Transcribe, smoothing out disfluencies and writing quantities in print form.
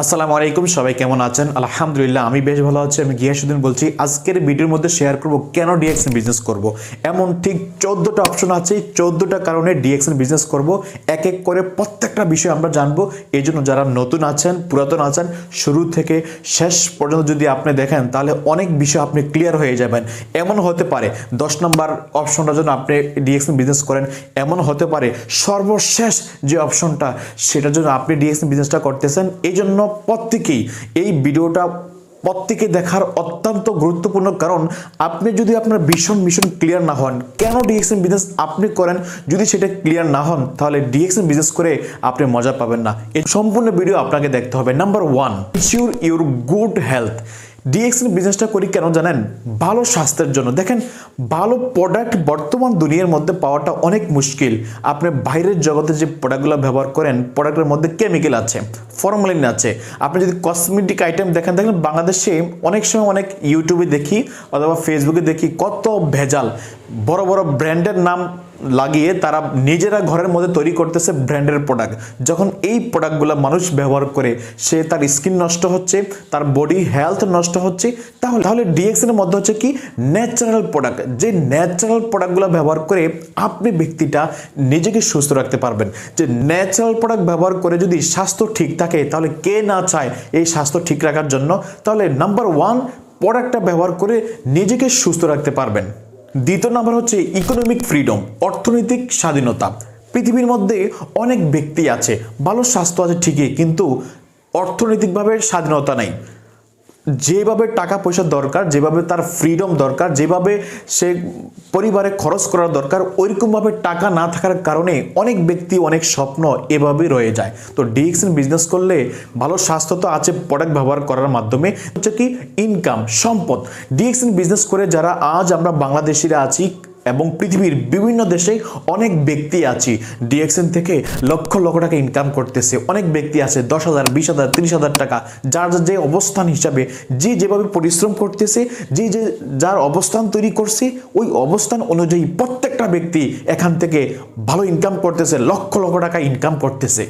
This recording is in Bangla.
আসসালামু আলাইকুম, সবাই কেমন আছেন? আলহামদুলিল্লাহ আমি বেশ ভালো আছি। আমি গিয়াসউদ্দিন বলছি। আজকের ভিডিওর মধ্যে শেয়ার করব কেন ডিএক্সএন বিজনেস করব। এমন ঠিক 14টা অপশন আছে, 14টা কারণে ডিএক্সএন বিজনেস করব। এক এক করে প্রত্যেকটা বিষয় আমরা জানবো। এই জন্য যারা নতুন আছেন, পুরাতন আছেন, শুরু থেকে শেষ পর্যন্ত যদি আপনি দেখেন তাহলে অনেক বিষয় আপনি ক্লিয়ার হয়ে যাবেন। এমন হতে পারে 10 নম্বর অপশনটার জন্য আপনি ডিএক্সএন বিজনেস করেন, এমন হতে পারে সর্বশেষ যে অপশনটা সেটার জন্য আপনি ডিএক্সএন বিজনেসটা করতেছেন। এই জন্য প্রত্যেকেই এই ভিডিওটা প্রত্যেকে দেখার অত্যন্ত গুরুত্বপূর্ণ। কারণ আপনি যদি আপনার মিশন ক্লিয়ার না হন, কেন ডিএক্সএন বিজনেস আপনি করেন, যদি সেটা ক্লিয়ার না হন তাহলে ডিএক্সএন বিজনেস করে আপনি মজা পাবেন না। এই সম্পূর্ণ ভিডিও আপনাকে দেখতে হবে। Number 1, ensure your good health. DXN বিজনেসটা করি কেন জানেন? ভালো স্বাস্থ্যের জন্য। দেখেন, ভালো প্রোডাক্ট বর্তমান দুনিয়ার মধ্যে পাওয়াটা অনেক মুশকিল। আপনি বাইরের জগতে যে প্রোডাক্টগুলো ব্যবহার করেন, প্রোডাক্টের মধ্যে কেমিক্যাল আছে, ফর্মালিন আছে। আপনি যদি কসমেটিক আইটেম দেখেন বাংলাদেশে অনেক সময় অনেক ইউটিউবে দেখি অথবা ফেসবুকে দেখি কত ভেজাল, বড় বড় ব্র্যান্ডের নাম লাগিয়ে তারা নিজেরা ঘরের মধ্যে তৈরি করতেছে ব্র্যান্ডের প্রোডাক্ট। যখন এই প্রোডাক্টগুলো মানুষ ব্যবহার করে সে তার স্কিন নষ্ট হচ্ছে, তার বডি হেলথ নষ্ট হচ্ছে। তাহলে ডিএক্সএন এর মধ্যে হচ্ছে কি ন্যাচারাল প্রোডাক্ট। যে ন্যাচারাল প্রোডাক্টগুলো ব্যবহার করে আপনি ব্যক্তিটা নিজেকে সুস্থ রাখতে পারবেন। যে ন্যাচারাল প্রোডাক্ট ব্যবহার করে যদি স্বাস্থ্য ঠিক থাকে তাহলে কে না চায় এই স্বাস্থ্য ঠিক রাখার জন্য। তাহলে নাম্বার 1, প্রোডাক্টটা ব্যবহার করে নিজেকে সুস্থ রাখতে পারবেন। দ্বিতীয় নাম্বার হচ্ছে ইকোনমিক ফ্রিডম, অর্থনৈতিক স্বাধীনতা। পৃথিবীর মধ্যে অনেক ব্যক্তি আছে, ভালো স্বাস্থ্য আছে ঠিকই, কিন্তু অর্থনৈতিকভাবে স্বাধীনতা নেই। যেভাবে টাকা পয়সা দরকার, যেভাবে তার ফ্রিডম দরকার, যেভাবে সে পরিবারে খরচ করার দরকার, ওইরকমভাবে টাকা না থাকার কারণে অনেক ব্যক্তি অনেক স্বপ্ন এভাবেই রয়ে যায়। তো ডিএক্সএন বিজনেস করলে ভালো স্বাস্থ্য তো আছে প্রোডাক্ট ব্যবহার করার মাধ্যমে, হচ্ছে কি ইনকাম, সম্পদ। ডিএক্সএন বিজনেস করে যারা আজ আমরা বাংলাদেশিরা আছি এবং পৃথিবীর বিভিন্ন দেশে অনেক ব্যক্তি আছি ডিএক্সএন থেকে লক্ষ লক্ষ টাকা ইনকাম করতেছে। অনেক ব্যক্তি আছে 10,000, 20,000, 30,000 টাকা, যার যে অবস্থান হিসাবে যে যেভাবে পরিশ্রম করতেছে, যার অবস্থান তৈরি করছে, ওই অবস্থান অনুযায়ী প্রত্যেকটা ব্যক্তি এখান থেকে ভালো ইনকাম করতেছে, লক্ষ লক্ষ টাকা ইনকাম করতেছে।